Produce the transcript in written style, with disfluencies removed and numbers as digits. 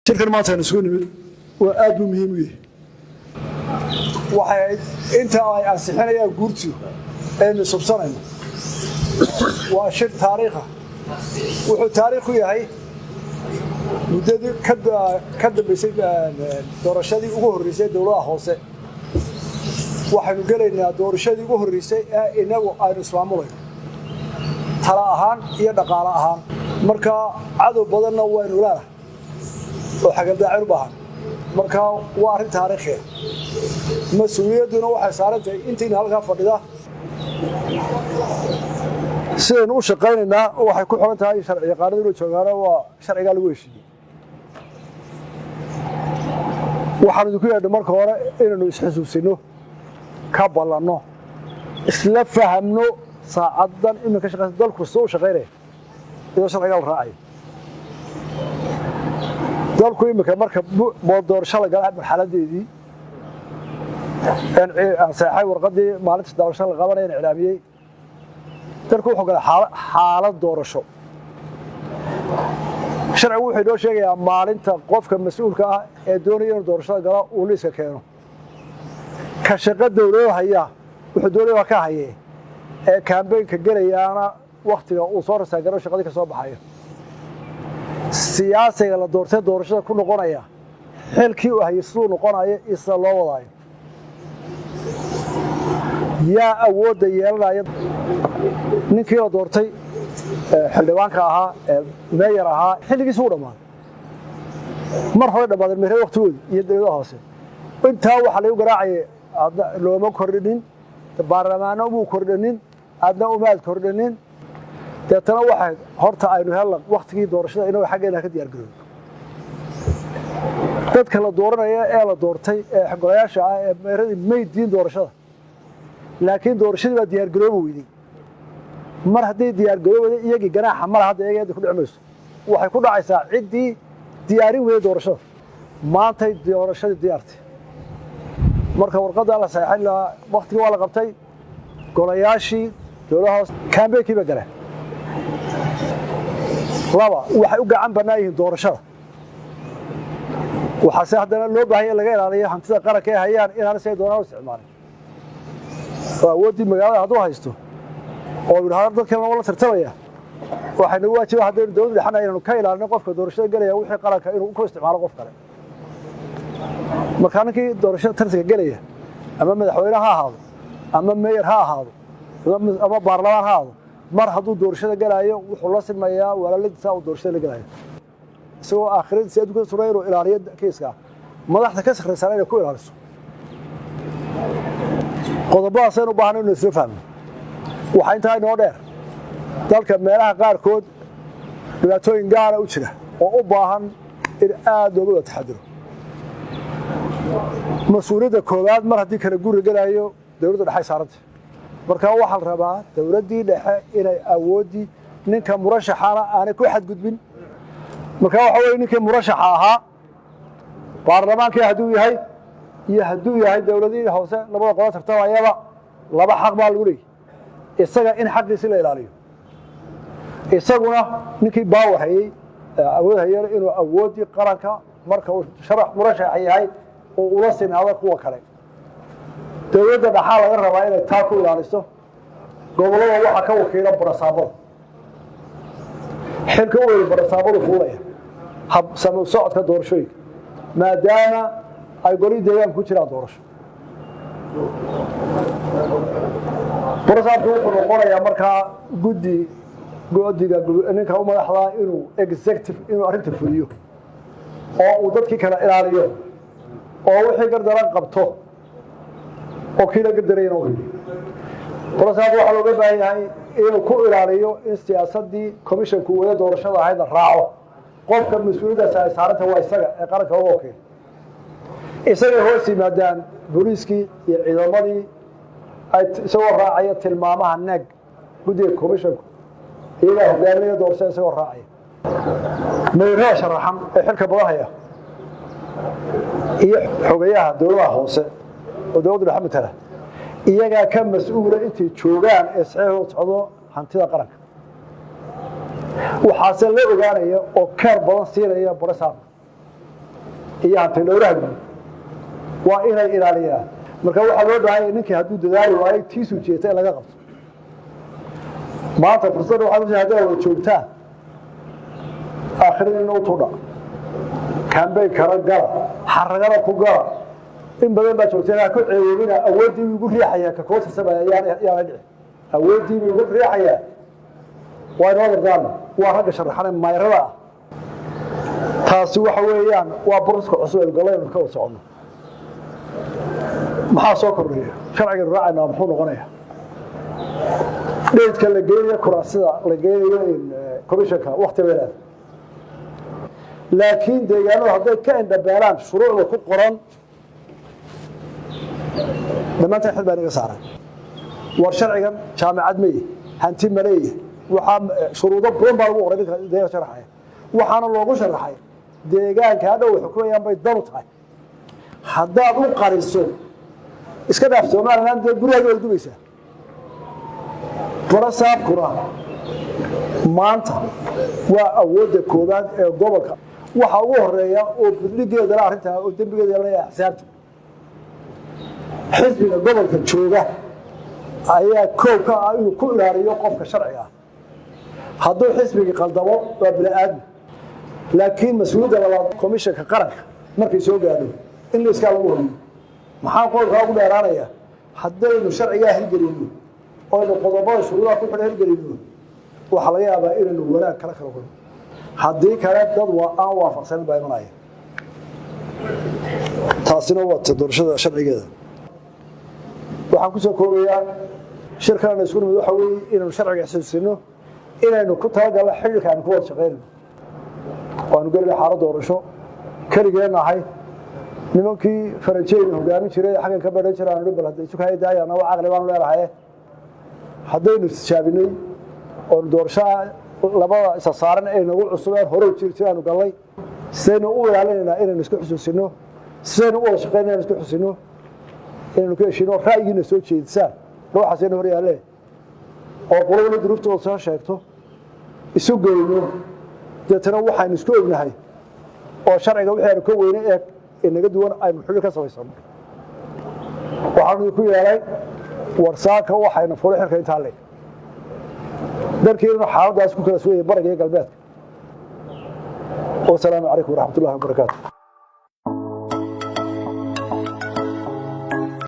shirkan maanta aan isugu nimid waa aad u muhiim u yahay waxay inta ay ansixinayaan guurtiyo ee subsanayno waa shir taariikh ah wuxuu taariikh u yahay muddadii ka dambeysay doorashadii ugu horeysay dawladda hoose waxaanu gelaynaa doorashadii ugu horeysay ee inagu aynu ismaamulayno tala ahaan iyo dhaqaale ahaan marka cadow badanna waynu leedahay oo xagaldaacin u baahan marka waa arrin taariikhi ah mas'uuliyadduna waxay saaran tahay intiina halkaa fadhida sidaynu u shaqaynaynaa waxay ku xiran tahay sharci yaqaanada inuu joogaano waa sharcigaa lagu heshiiyey waxaan idinku yeedhay marka hore inaynu isxasuusino ka ballanno isla fahamno saacaddan iminka shaqaysa dalku soo u shaqaynaya iyadoo sharcigaa la raacayo dalku iminka marka doorasho la gala marxaladeedii ansaxay warqadii maalinta doorasho la qabanaya iclaamiyey dalku wuxuu galay xaalad doorasho sharcigu wuxuu inoo sheegayaa maalinta qofka mas-uulka ah ee doonaya inuu doorashada galo uu liiska keeno ka shaqo dawlado haya wuxuu doonaya ka hayee ee kaambeynka gelayaana wakhtiga uu soo rasaagaro shaqadii ka soo baxayo siyaasiga la doortay doorashada ku noqonaya xilkii uu hayay siduu noqonayo isa loo wadaayo yaa awoodda yeelanaya ninkii la doortay xildhibaanka ahaa meeyar ahaa xilligiisa u dhammaaday mar hore dhammaadeen meerada waqtigoodii iyo dawladaha hoose intaa waxaa lagu garaacayay adna looma kordhinin baarlamaano muu kordhinin adna umaad kordhinin deetana waxay horta aynu helna wakhtigii doorashada inuu xaggeena ka diyaar garoobo dadka la dooranaya ee la doortay ee golayaasha ah ee meeradii may diin doorashada laakiin doorashadii baa diyaar garoobi weyday mar hadday diyaar garoobada iyagii ganaaxa mala hadda iyaga ku dhici mayso waxay ku dhacaysaa ciddii diyaarin weyday doorashada maantay doorashadii diyaartay marka warqadda la saxeexin lahaa wakhtigii waa la qabtay golayaashii dowladaha hoose kaambeynkii ba galeen laba waxay u gacan bannaan yihiin doorashada waxaase haddana loo baahanya in laga ilaaliyo hantida qaranka ay hayaan inaana si ay doonaan u isticmaalin oo awooddii magaalada hadduu haysto oo yidhahdo dadkan lama la tartamaya waxay nagu waajiba haddaynu dawladda dhexana inaynu ka ilaalino qofka doorashada gelaya wixii qaranka inuu ku isticmaalo qof kale markaa ninkii doorashada tartanka gelaya ama madaxweyne ha ahaado ama meeyar ha ahaado ama baarlamaan ha ahaado mar hadduu doorashada gelaayo wuxuu la silmayaa walaaladiisa uu doorashada la gelayo isagoo aakhiradiisa adduunka suray inuu ilaaliyo kiiska madaxda ka sakhraysana inay ku ilaaliso qodobadaasaynu u baahna inuu isla fahmo waxaa intaa inoo dheer dalka meelaha qaarkood dhibaatooyin gaara u jira oo u baahan in aad looga wada taxadiro mas-uuliyadda koowaad mar haddii kala guri gelaayo dawladda dhexay saaranta marka waxaa la rabaa dawladdii dhexe inay awooddii ninka murashaxana aanay ku xadgudbin marka waxa weye ninkii murashaxa ahaa baarlamaankii hadduu yahay iyo hadduu yahay dawladihii hoose labada qodob tartamayaba laba xaq baa lagu leeyahy isaga in xaqiisi la ilaaliyo isaguna ninkii baawar hayey awood hayana inuu awooddii qaranka marka uu murashax yahay oo ula sinaado kuwa kale dawladda dhaxaa laga rabaa inay taa ku ilaaliso gobollada waxaa ka wakiila barasaabada xilka u weyn barasaabadu fuulaya habsamo socodka doorashooyinka maadaama ay golihii deegaanka ku jiraan doorasho barasaabku wuxuu noqonayaa markaa guddiga ninka u madaxdaa inuu executive inuu arrinta fuliyo oo uu dadkii kale ilaaliyo oo wixii gardaran qabto oo kiila gardarayna barasaabku waxaa looga baahan yahay inuu ku ilaaliyo in siyaasaddii commissionku wada doorashada ahayd la raaco qofka mas-uuliyaddaasi ay saaranta waa isaga ee qaranka uga wakiil isagay hoos yimaadaan booliiskii iyo ciidamadii isagoo raacaya tilmaamaha naag guddiga commissionku iyagaa hogaaminaya doorashada isagoo raacaya meyrada sharaxan ee xilka badahaya iyo xogayaha dowladaha hoose oo dowladda dhexe matala iyagaa ka mas-uula intay joogaan ee saxiixooda socdo hantida qaranka waxaase la ogaanaya oo keer badan siinaya barasaabka iyo hanti dhowraha guud waa inay ilaaliyaan marka waxaa loo baahan yahay ninkii hadduu dadaali waayo tiisuu jeeta in laga qabto maanta fursad waxaad haddaa wada joogtaan aakhiradiina u tudha kaambey kala gala xaragada ku gala in badan baa joogteen ku ceeyoobina awooddii ugu riixaya ka koosa sameeyaan yaa dhici awooddii ugu riixaya waa inoo dardaarma waa ragga sharaxan mayrada ah taasi waxa weeyaan waa buriska cusub ee golaynu ka socono maxaa soo kordhaya sharciga raacayna muxuu noqonayaa dheedka la geeyo kuraasida la geeyo komishanka waqti dheer laakiin deegaanada hadday ka indhabeelaan shuruucda ku qoran dhammaanteen xil baa naga saaran war sharcigan jaamacad ma hanti ma leeyahay waxaa shuruudo badan baa lagu qoray deegaanka sharaxaya waxaana loogu sharaxay deegaanka hadhow xukumayaan bay danu tahay haddaad u qariso iska dhaaf Soomaaliland dee gurigaaga way dubaysaa barasaabkuna maanta waa awoodda koobaad ee gobolka waxa ugu horeeya oo budligeeda arrinta oo dambigeeda la xisaabta xisbiga gobolka jooga ayaa koob ka ah inuu ku ilaaliyo qofka sharciga ah hadduu xisbiga qaldamo waa bini'aadmi laakiin mas'uuliyadda labaad komishanka qaranka markay soo gaadho in la iska lagu horiyo maxaa qolka ugu dheeraanaya haddaynu sharciga hirgelino oo qodobada shuruudaha ku xidhan hirgelino waxa laga yaabaa inaynu wanaag kala kulno haddii kale dad aan waafaqsan baa imanaya taasina waa doorashada sharcigeeda waxaan ku soo koobayaa shirkana isku mid waxa weeye inaynu sharciga xasuusino inaynu ku talagalno xilka aan ku wada shaqeynno waanu galay xaalad doorasho kaligeena ahay nimankii Faranjeyn hogaamin jiray xagan ka badhan jiraan bal hadda isu kay daayana waa aqli baan leeyahay haddaynu shaabinay oo doorashada labada isa saaran ee nagu cusubeen hore jirtaan galay sidaynu u ilaalinayna inaynu isku xusuusino sidaynu u wada shaqeynayna isku xusuusino inaynu ka heshino ra'yigiina soo jeedisaan ruuxaasina hor yaale oo qolada duruuftooda soo sheegto isu geeyno dadana waxaan isku ognahay oo sharciga wixii ka weynay ee inaga duwan aynu xilli ka sameysano waxaan ku yeelay warsaaka waxayna furay xilka inta leey darkeena xaaladaas ku kala soo bariga galbeedka والسلام عليكم ورحمة الله وبركاته